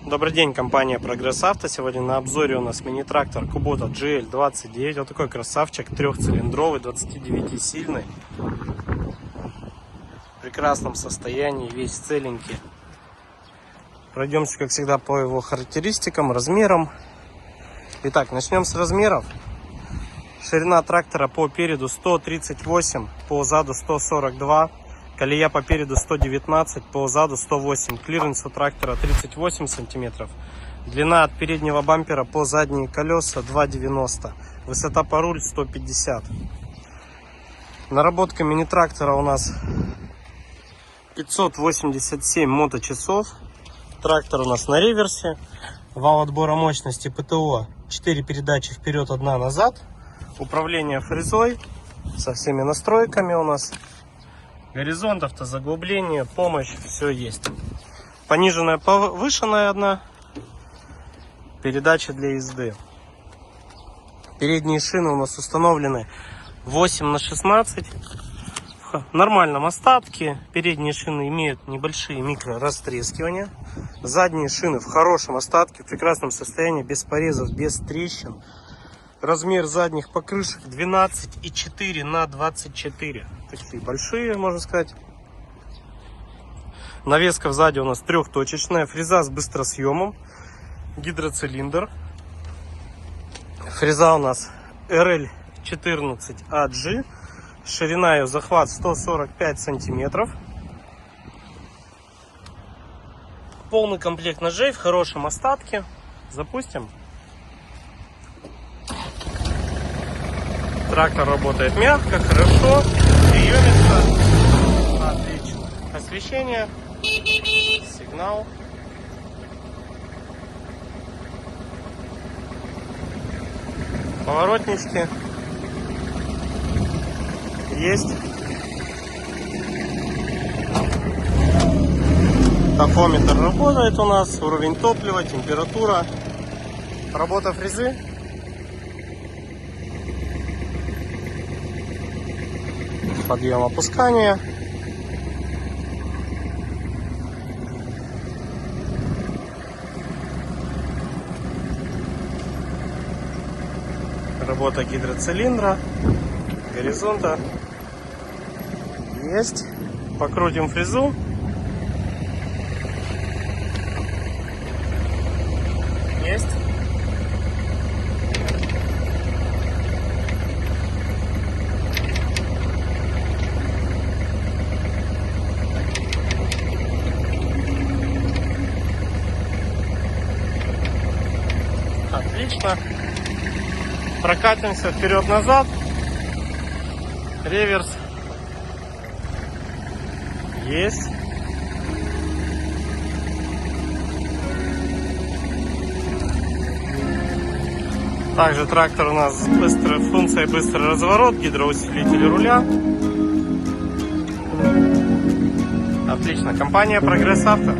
Добрый день, компания Прогресс Авто. Сегодня на обзоре у нас мини-трактор Kubota GL29. Вот такой красавчик, трехцилиндровый, 29-сильный. В прекрасном состоянии, весь целенький. Пройдемся, как всегда, по его характеристикам, размерам. Итак, начнем с размеров. Ширина трактора по переду 138, по заду 142. Колея по переду 119, по заду 108. Клиренс у трактора 38 сантиметров. Длина от переднего бампера по задние колеса 2,90. Высота по руль 150. Наработка мини-трактора у нас 587 моточасов. Трактор у нас на реверсе. Вал отбора мощности ПТО 4 передачи вперед, 1 назад. Управление фрезой со всеми настройками у нас. Горизонт, автозаглубление, помощь, все есть. Пониженная, повышенная одна. Передача для езды. Передние шины у нас установлены 8х16. В нормальном остатке. Передние шины имеют небольшие микрорастрескивания. Задние шины в хорошем остатке, в прекрасном состоянии, без порезов, без трещин. Размер задних покрышек 12,4 на 24. Такие большие, можно сказать. Навеска сзади у нас трехточечная. Фреза с быстросъемом. Гидроцилиндр. Фреза у нас RL14AG. Ширина ее захват 145 сантиметров. Полный комплект ножей в хорошем остатке. Запустим. Трактор работает мягко, хорошо, приемится, отлично. Освещение, сигнал. Поворотнички есть. Тахометр работает у нас, уровень топлива, температура, работа фрезы. Подъем, опускание. Работа гидроцилиндра, горизонта. Есть. Покрутим фрезу. Есть. Отлично. Прокатимся вперед-назад. Реверс. Есть. Также трактор у нас с функцией быстрый разворот, гидроусилитель руля. Отлично. Компания Прогресс Авто.